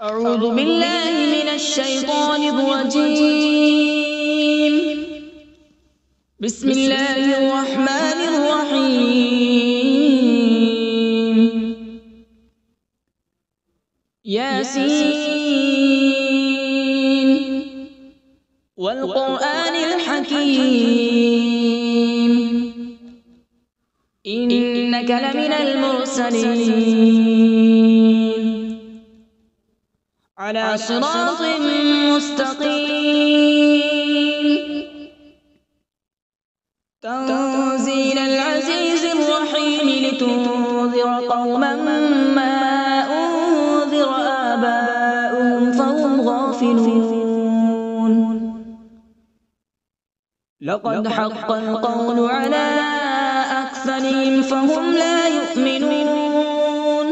أعوذ بالله من الشيطان الرجيم. بسم الله الرحمن الرحيم. ياسين والقرآن الحكيم إنك لمن المرسلين على صراط مستقيم. تنزيل العزيز الرحيم لتنذر قوما ما أنذر آباؤهم فهم غافلون. لقد حق القول على أكثرهم فهم لا يؤمنون.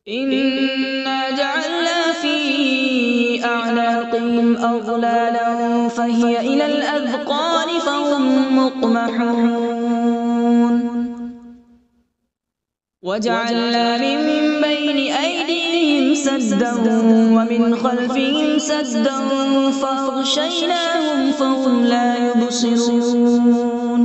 إنا جعلنا في أعناقهم أغلالا فهي إلى الأذقان فهم مقمحون. وجعلنا من بين أيديهم سدا ومن خلفهم سدا فأغشيناهم فهم لا يبصرون.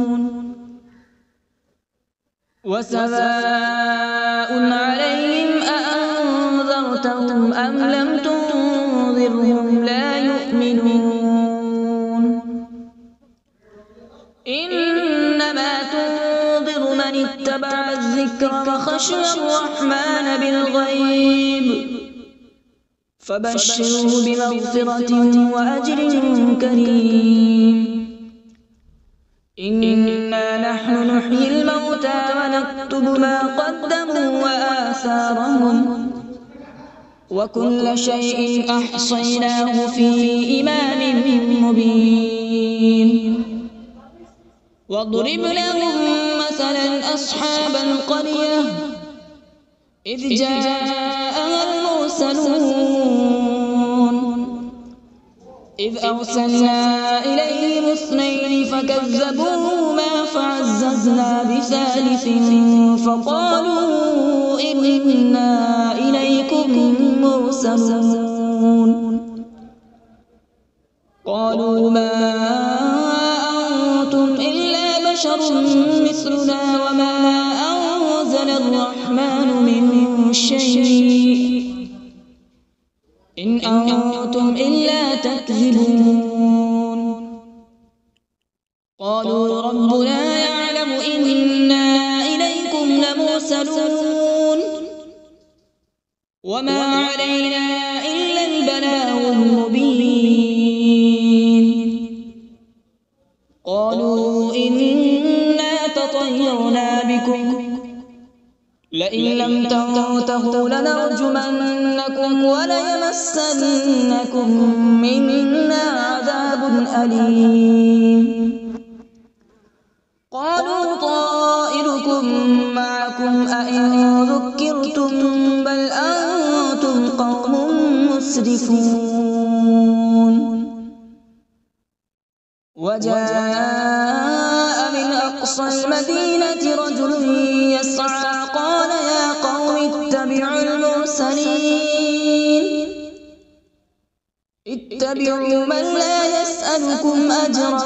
وسواء عليهم أأنذرتهم أم لم تنذرهم لا يؤمنون. إنما تنذر من اتبع الذكر وخشي الرحمن بالغيب فبشره بمغفرة وأجر كريم. إنا نحن نحيي الموتى ونكتب ما قدموا وآثارهم وكل شيء أحصيناه في إمام مبين. واضرب لهم مثلا أصحاب القرية إذ جاءها المرسلون إذ أرسلنا إليهم اثنين فكذبوهما فعززنا بثالث فقالوا إنا إليكم مرسلون. قالوا ما أنتم إلا بشر مثلنا وما أنزل الرحمن من شيء إن أنتم إلا تكذبون. قالوا ربنا يعلم إنا إليكم لمرسلون وما علينا إلا البلاغ المبين. قالوا إنا تطيرنا بكم لئن لم تنتهوا لنرجمنكم وليمسنكم منا عذاب أليم. قالوا طائركم معكم أئن ذكرتم بل أنتم قوم مسرفون. وجاء من أقصى المدينة رجل يسعى قال يا قوم اتبعوا المرسلين اتبعوا من لا يسألكم أجرا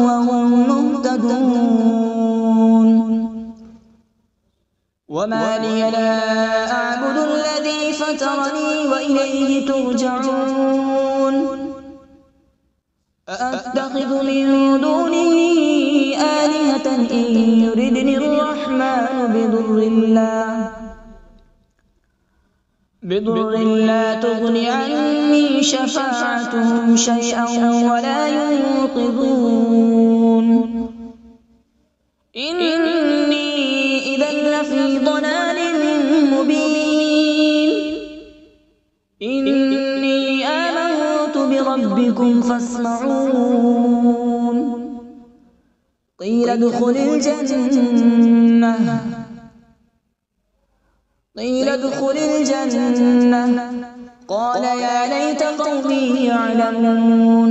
وهم مهتدون. وما لي لا أعبد الذي فطرني وإليه ترجعون. أأتخذ من دونه آلهة إن يردني الرحمن بضر لا تغن عني شفاعتهم شيئا ولا ينقذون. إني إذا لفي ضلال مبين. إني آمنت بربكم فاسمعون. قيل ادخل الجنة قال يا ليت قومي يعلمون.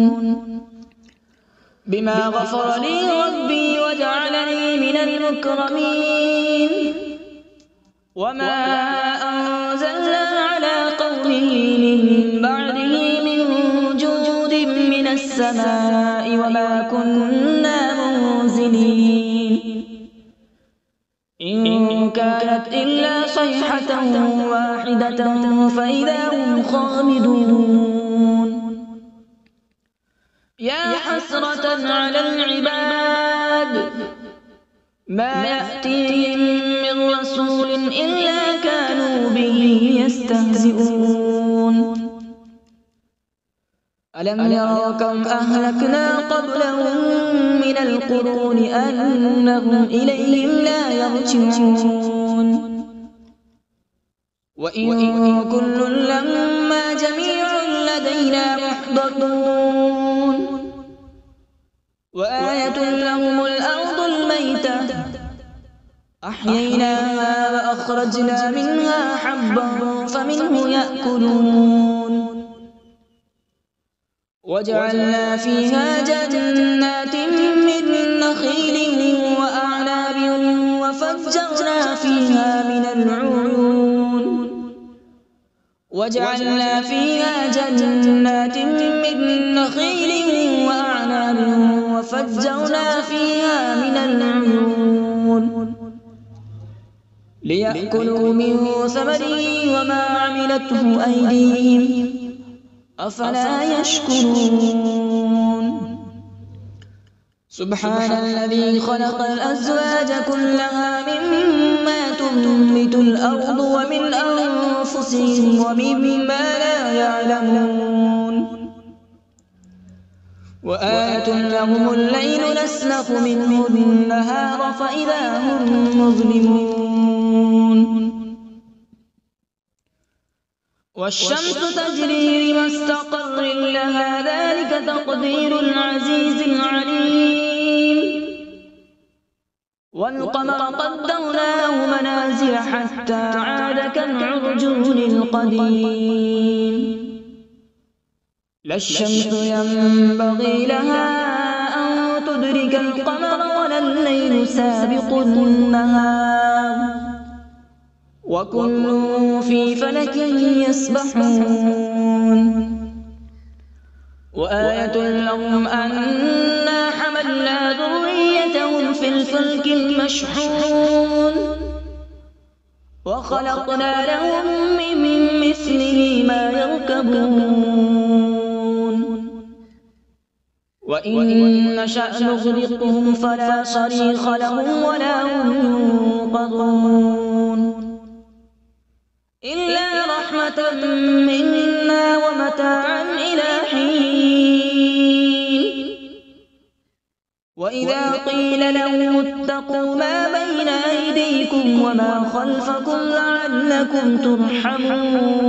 بما غفر لي ربي وجعلني من المكرمين. وما أنزلنا على قومه من بعده من جود من السماء وما كنا منزلين إن كانت إلا صيحة واحدة فإذا هم خامدون يا حسرة على العباد ما يأتيهم من رسول إلا كانوا به يستهزئون ألم يروا كم أهلكنا قبلهم من القرون أنهم إليهم لا يرجعون وإن كل لما جميع لدينا محضرون وآية لهم الأرض الميتة أحييناها وأخرجنا منها حبا فمنه يأكلون وجعلنا فيها جنات من نخيل وأعناب وفجرنا فيها من العيون وجعلنا فيها جنات من نخيل وأعناب وفجرنا فيها من العيون ليأكلوا من ثمره وما عملته أيديهم أفلا يشكرون سبحان الذي خلق الأزواج كلها مما تنبت الأرض ومن أنفسهم ومما لا يعلمون وآية لهم الليل نسلخ منه النهار فإذا هم مظلمون والشمس تجري لمستقر لها ذلك تقدير العزيز العليم والقمر قدرناه منازل حتى عاد كالعرجون القديم لا الشمس ينبغي لها أن تدرك القمر ولا الليل سابق النهار وكل في فلك يسبحون وآية لهم أنا حملنا ذريتهم في الفلك المشحون وخلقنا لهم من مثله ما يركبون وإن نشأ نغرقهم فلا صريخ لهم ولا هم ينقذون إلا رحمة منا ومتاعا إلى حين وإذا قيل لهم اتقوا ما بين أيديكم وما خلفكم لعلكم ترحمون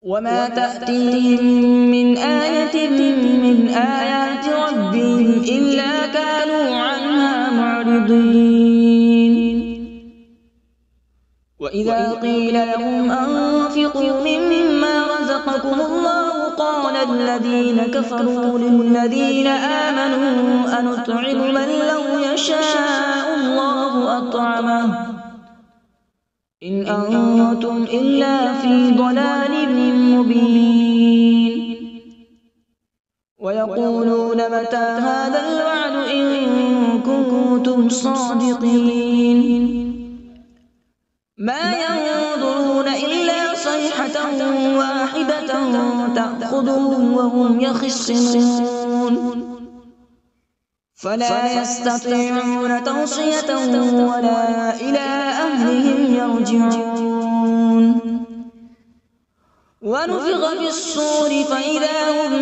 وما تأتيهم من آية من آيات ربهم إلا كانوا عنها معرضين وإذا قيل لهم أنفقوا مما رزقكم الله قال الذين كفروا للذين آمنوا أنطعم من لو يشاء الله أطعمه إن أنتم إلا في ضلال مبين ويقولون متى هذا الوعد إن كنتم صادقين ما ينظرون إلا صيحة واحدة تأخذهم وهم يخصمون فلا يستطيعون توصية ولا إلى أهلهم يرجعون ونفخ في الصور فإذا هم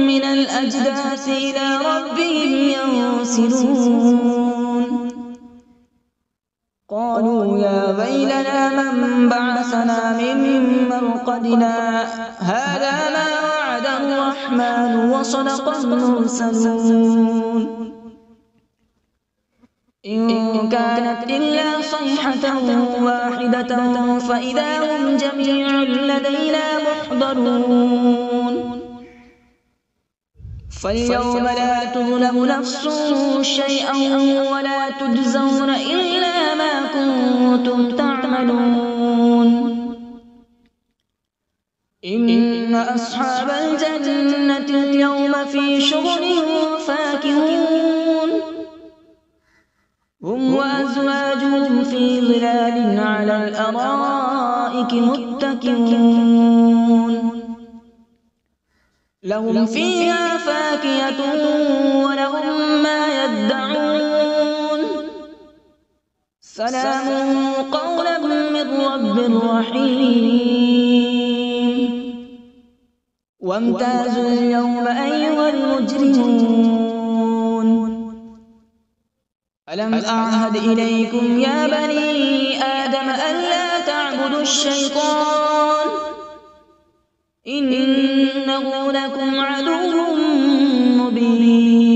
من الأجداث إلى ربهم ينسلون قالوا يا ويلنا من بعثنا من مرقدنا هذا ما وعد الرحمن وصدق المرسلون إن كانت إلا صيحة واحدة فإذا هم جميع لدينا محضرون فاليوم لا تظلم نفس شيئا ولا تجزون إلا ما كنتم تعملون إن أصحاب الجنة اليوم في شغل فاكهون هم وأزواجهم في ظلال على الأرائك متكئون لهم فيها فاكهة ولهم ما يدعون سلام قولا من رب رحيم وامتازوا اليوم أيها المجرمون ألم أعهد إليكم يا بني آدم ألا تعبدوا الشيطان إنه لكم عدو مبين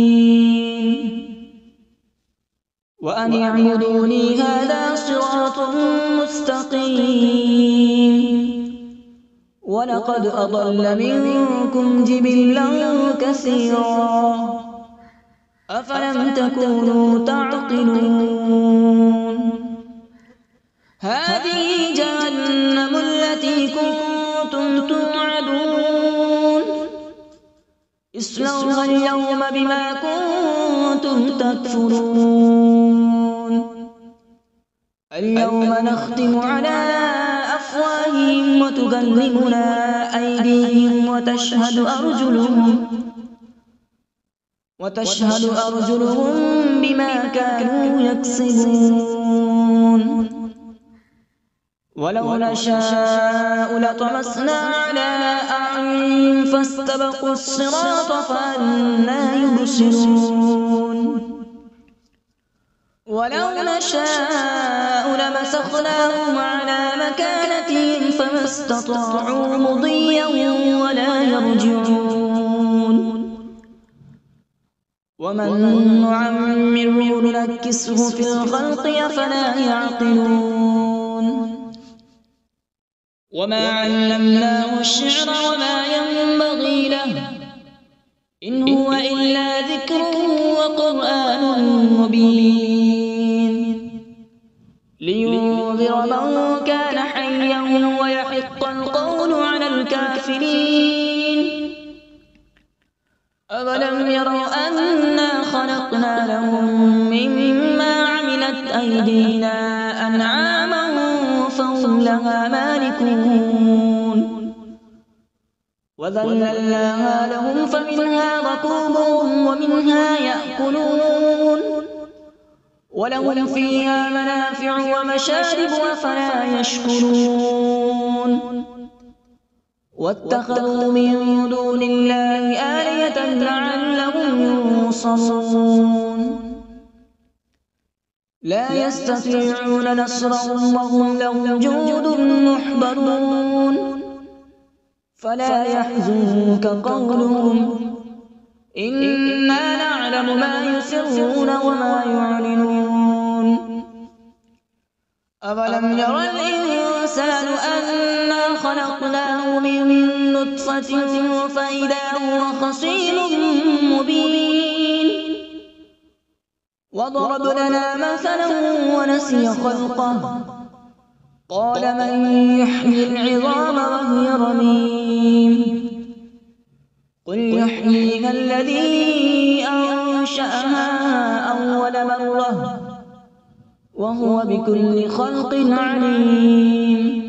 وأن اعبدوني هذا صراط مستقيم ولقد أضل منكم جبلا كثيرا أفلم تكونوا تعقلون هذه جهنم التي كنتم توعدون اصلوها اليوم بما كنتم تكفرون اليوم نختم على أفواههم وتكلمنا أيديهم وتشهد أرجلهم بما كانوا يكسبون ولو نشاء لطمسنا على أعينهم فاستبقوا الصراط فأنى يبصرون ولو نشاء لمسخناهم على مكانتهم فما استطاعوا مضيا ولا يرجعون ومن نعمره ننكسه في الخلق أفلا يعقلون وما علمناه الشعر وما ينبغي له إن هو إلا ذكر وقرآن مبين لينذر من كان حيا ويحق القول على الكافرين أولم يروا أنا خلقنا لهم مما عملت أيدينا أنعاما فهم لها مالكون وذللناها لهم فمنها ركوبهم ومنها يأكلون ولهم فيها منافع ومشارب أفلا يشكرون واتخذوا من دون الله آلهة لعلهم ينصرون لا يستطيعون نصرهم وهم لهم جند محضرون فلا يحزنك قولهم إنا نعلم ما يسرون وما يعلنون أولم ير الإنسان أنا خلقناه من نطفة فإذا هو خصيم مبين وضرب لنا مثلا ونسي خلقه قال من يحيي العظام وهي رميم قل يحييها الذي أنشأها أول مرة وهو بكل خلق عليم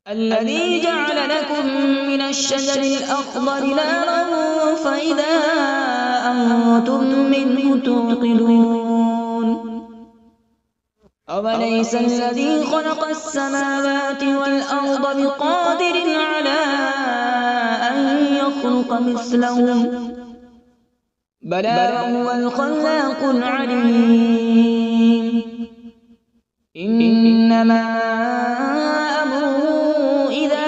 الذي جعل لكم من الشجر الأخضر نارا فإذا أنتم منه توقدون أوليس الذي خلق السماوات والأرض بقادر على أن يخلق مثلهم بلى وهو الخلاق العليم إنما أمره إذا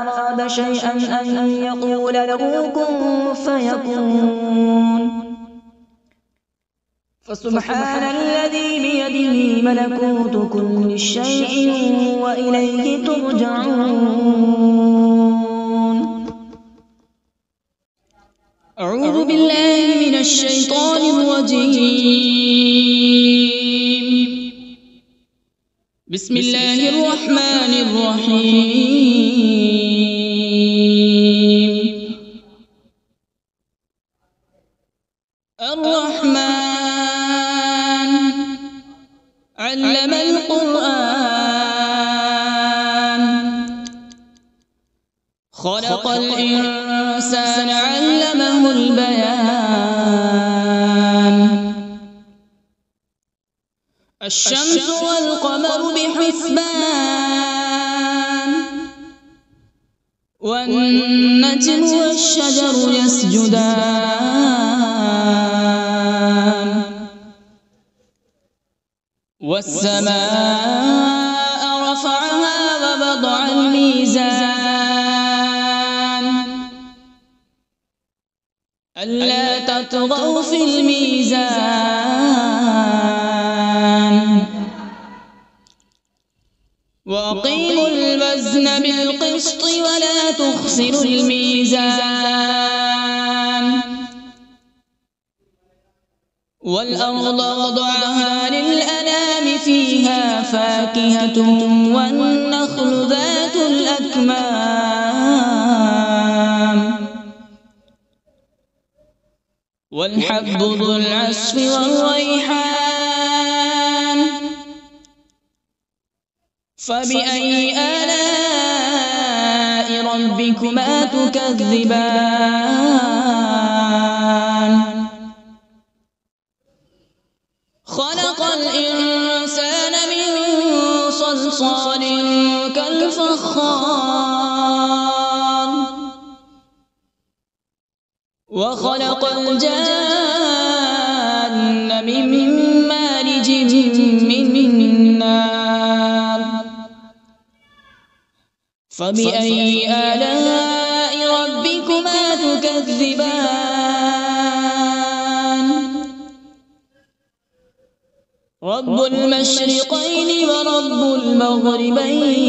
أراد شيئا أن يقول له كن فيكون فسبحان الذي بيده ملكوت كل شيء وإليه ترجعون أعوذ بالله من الشيطان الرجيم بسم الله الرحمن الرحيم القرآن خلق الإنسان علمه البيان الشمس والقمر بحسبان والنجم والشجر يسجدان والسماء رفعها ووضع الميزان ألا تطغوا في الميزان وأقيموا الوزن بالقسط ولا تخسروا الميزان والأرض وضعها للأنام فيها فاكهة والنخل ذات الأكمام والحب ذو العصف والريحان فبأي آلاء ربكما تكذبان خلق الإنسان من صلصال كالفخار وخلق الجان من مارج من نار فبأي آلاء ربكما تكذبان رب المشرقين ورب المغربين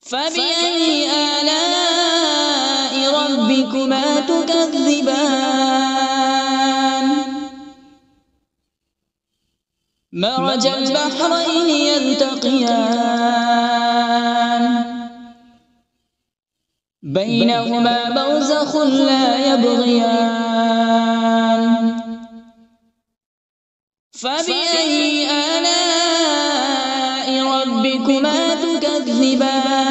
فبأي آلاء ربكما تكذبان مرج البحرين يلتقيان بينهما برزخ لا يبغيان فبأي آلاء ربكما تكذبان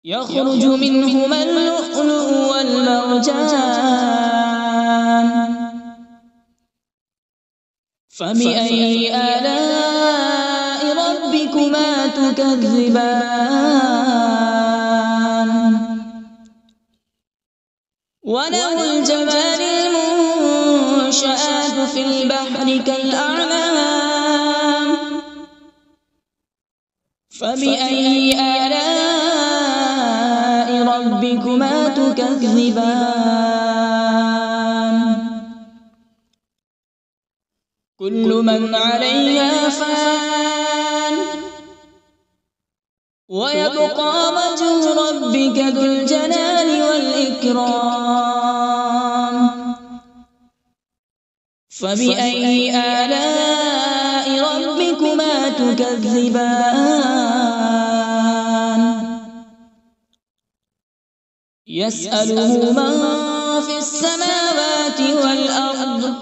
يخرج منهما اللؤلؤ والمرجان فبأي آلاء ربكما تكذبان وله الجوار المنشآت في البحر كالأعلام فبأي آلاء ربكما تكذبان كل من عليها فان ويبقى وجه ربك ذو الجلال والإكرام فبأي آلاء ربكما تكذبان يسأله من في السماوات والأرض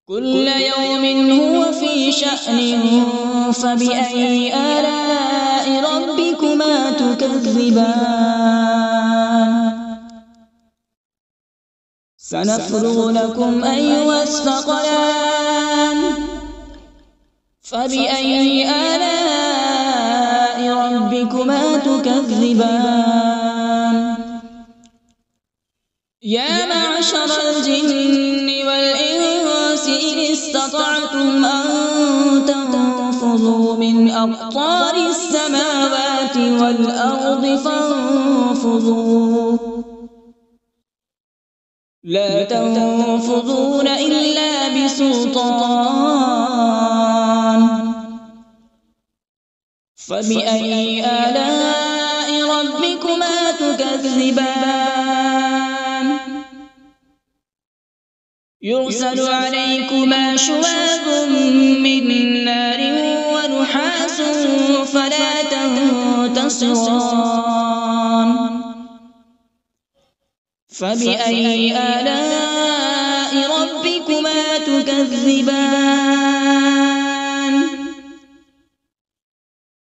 كل يوم هو في شأن فبأي آلاء ربكما تكذبان سنفرغ لكم أيها الثقلان فبأي آلاء ربكما تكذبان يا معشر الجن والإنس إن استطعتم أن تنفذوا من أقطار السماوات والأرض فانفذوا لا تنفذون إلا بسلطان فبأي آلاء ربكما تكذبان يرسل عليكما شواظ من نار ونحاس فلا تنتصران فبأي آلاء ربكما تكذبان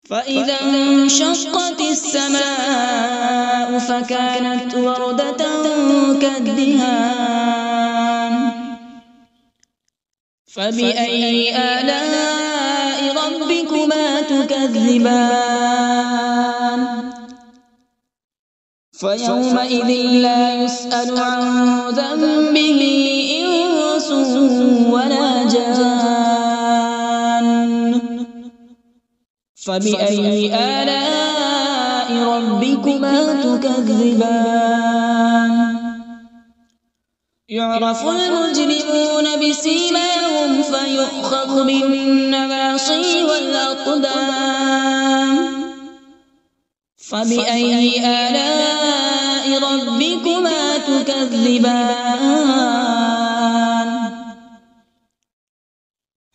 فإذا انشقت السماء فكانت وردة كالدهان فبأي آلاء ربكما تكذبان فيومئذ لا يسأل عن ذنبه إنس ولا جان فبأي آلاء ربكما تكذبان يعرف المجرمون بسيماهم فيؤخذ بالنواصي والأقدام فبأي آلاء ربكما تكذبان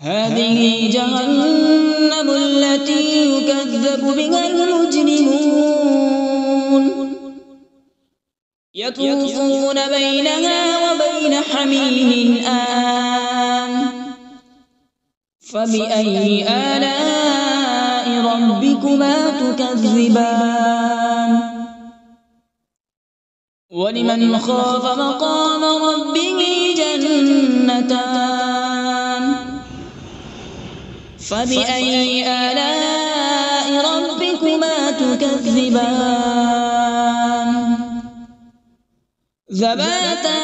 هذه جهنم التي يكذب بها المجرمون يطوفون بينها وبين حميم آن فبأي آلاء ربكما تكذبان ولمن خاف مقام ربه جنتان فبأي آلاء ربكما تكذبان ذواتا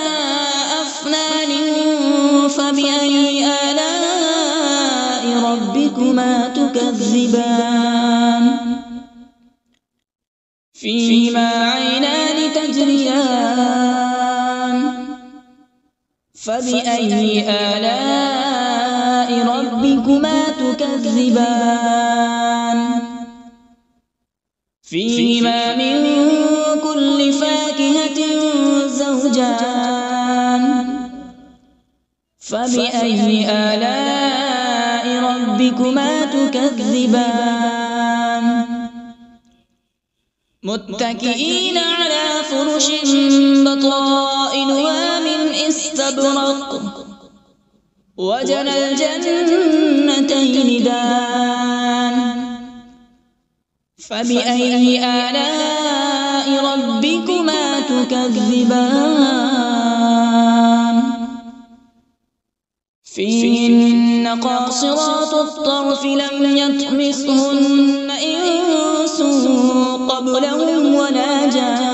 أفنان فبأي آلاء ربكما تكذبان فيهما عينان تجريان فبأي آلاء ربكما تكذبان فيهما من كل فاكهة زوجان فبأي آلاء ربكما تكذبان متكئين على فرش بطائنها من استبرق وجنى الجنتين دان فبأي آلاء ربكما تكذبان فيهن قاصرات الطرف لم يطمثهن إنس قبلهم ولا جان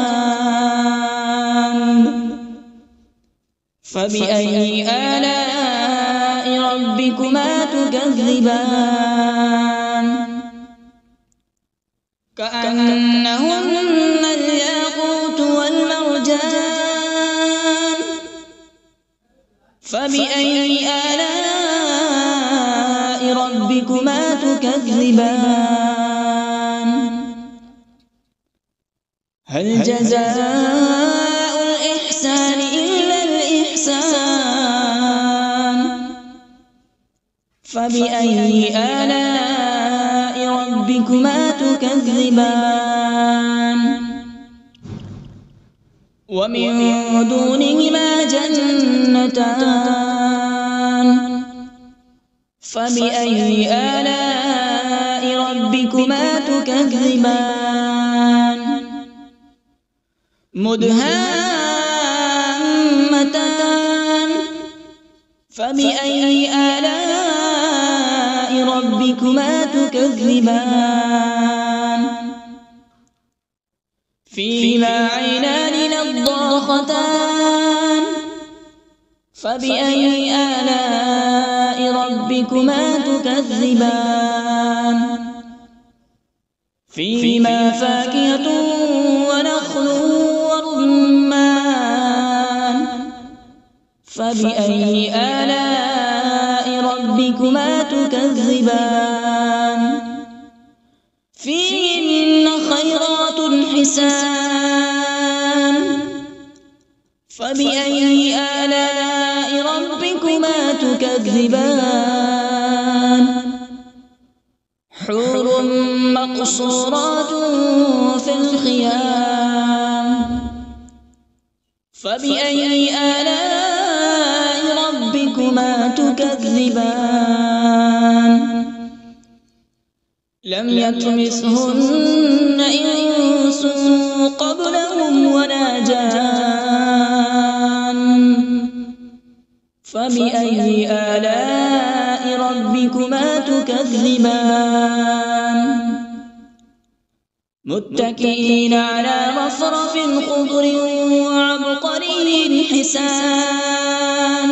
فبأي آلاء ربكما تكذبان كأنهن الياقوت والمرجان فبأي آلاء ربكما تكذبان هل جزاء الإحسان إلا الإحسان فبأي آلاء ربكما تكذبان ومن دونهما جنتان فبأي آلاء ربكما تكذبان مدهامتان فبأي آلاء ربكما تكذبان فيهما عينان نضاختان فبأي آلاء ربكما تكذبان فيهما فاكهة ونخل ورمان فبأي آلاء ربكما تكذبان فيهن خيرات حسان فبأي آلاء ربكما تكذبان حور مقصورات في الخيام فبأي آلاء ربكما تكذبان لم يطمثهن إنس قبلهم ولا جان فبأي آلاء ربكما تكذبان متكئين على مصرف خضر وعبقري حسان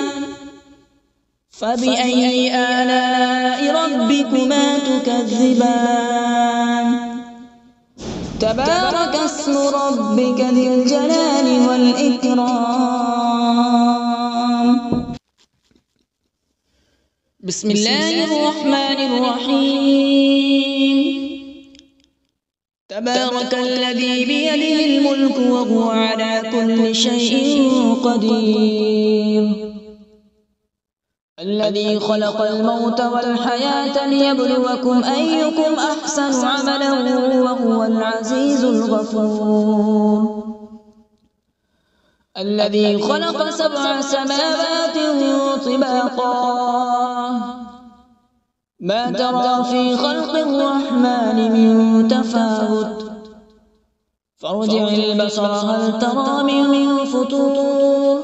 فبأي آلاء ربكما تكذبان تبارك اسم ربك ذي الجلال والإكرام بسم الله الرحمن الرحيم تبارك الذي بيده الملك وهو على كل شيء قدير الذي خلق الموت والحياة ليبلوكم أيكم أحسن عملا وهو العزيز الغفور الذي خلق 7 سماوات طباقا ما ترى في خلق الرحمن من تفاوت فارجع البصر هل ترى من فطور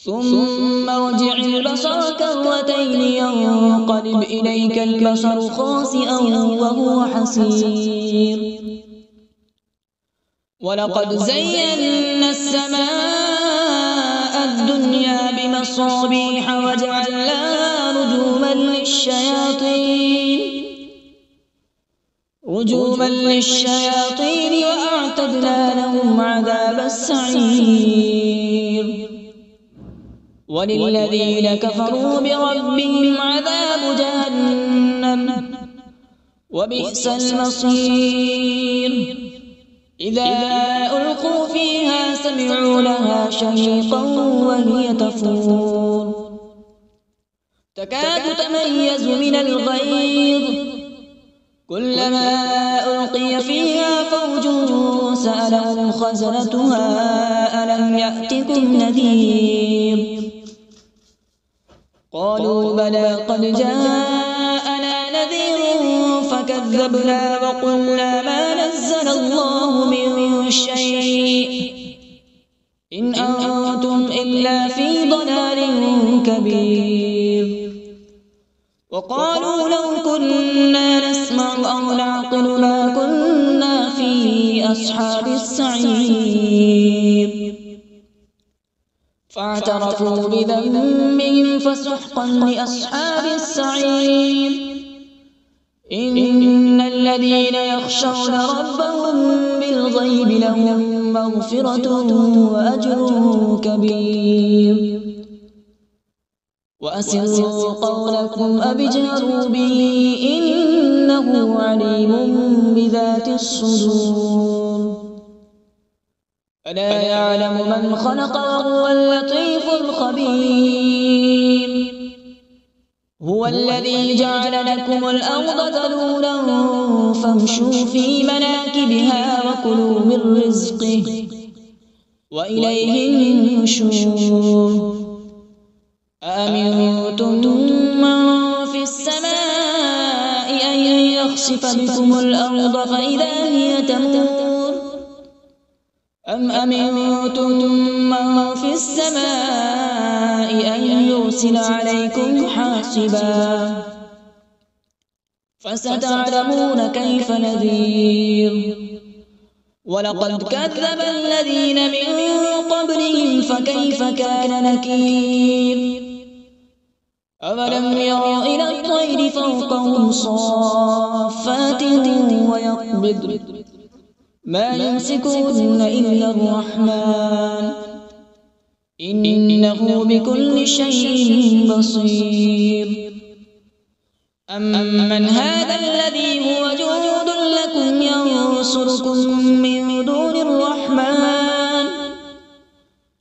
ثم ارجع البصر كرتين ينقلب إليك البصر خاسئا وهو حسير ولقد زينا السماء الدنيا بمصابيح وجعلناها رجوما للشياطين وأعتدنا لهم عذاب السعير وللذين كفروا بربهم عذاب جهنم وبئس المصير إذا ألقوا فيها سمعوا لها شهيقا وهي تفور تكاد تميز من الغيظ كلما ألقي فيها فوج سألهم خزنتها ألم يأتكم نذير قالوا بلى قد جاءنا نذير فكذبنا وقلنا ما نزل الله من شيء إن أنتم إلا في ضلال كبير وقالوا لو كنا نسمع أو نعقل ما كنا في أصحاب السعير فاعترفوا بذنبهم فسحقا لأصحاب السعير إن الذين يخشون ربهم بالغيب لهم مغفرة وأجر كبير وأسروا قولكم أو اجهروا به إنه عليم بذات الصدور ألا يعلم من خلق وهو اللطيف الخبير هو الذي جعل لكم الأرض ذلولا فامشوا في مناكبها وكلوا من رزقه وإليه النشور أأمنتم من في السماء أن يخسف بكم الأرض فإذا هي تمور أم أمنتم من في السماء أن يرسل عليكم حاصبا فستعلمون كيف نذير ولقد كذب الذين من قبلهم فكيف كان نكير أولم يروا إلى الطير فوقهم صافات ويقبض ما يمسكهن إلا الرحمن إنه بكل شيء بصير أمن هذا الذي هو جند لكم ينصركم من دون الرحمن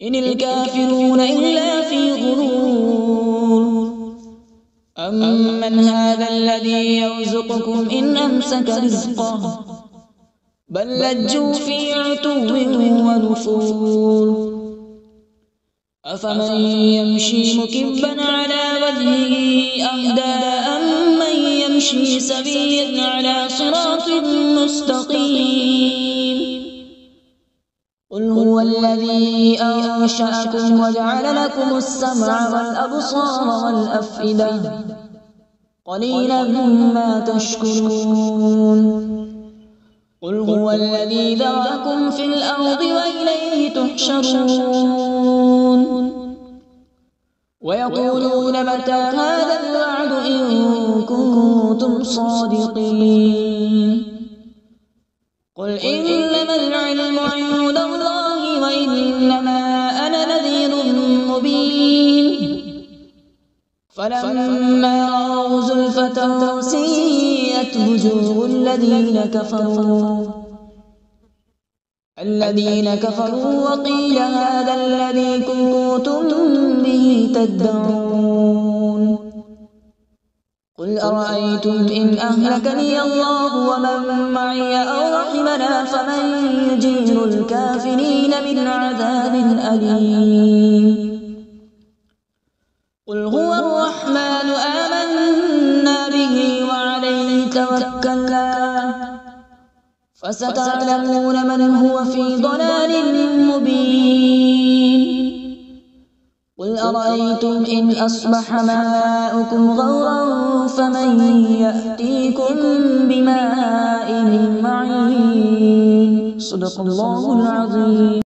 إن الكافرون إلا في غرور أمن هذا الذي يرزقكم إن أمسك رزقه بل لجوا في عتو ونفور أفمن يمشي مكبا على وجهه أهدى أمن يمشي سويا على صراط مستقيم قل هو الذي أنشأكم وجعل لكم السمع والأبصار والأفئدة قليلا ما تشكرون قل هو الذي ذرأكم في الأرض وإليه تحشرون ويقولون متى هذا الوعد إن كنتم صادقين قل إنما العلم عند الله وإنما أنا نذير مبين فلما رأوا زلفة سيئت وجوه الذين كفروا وقيل هذا الذي كنتم به تدعون قل أرأيتم إن أهلكني الله ومن معي أو رحمنا فمن يجير الكافرين من عذاب أليم قل هو الرحمن آمنا به وعليه توكلنا فستعلمون من هو في ضلال مبين قل أرأيتم إن أصبح ماؤكم غورا فمن يأتيكم بماء معين صدق الله العظيم.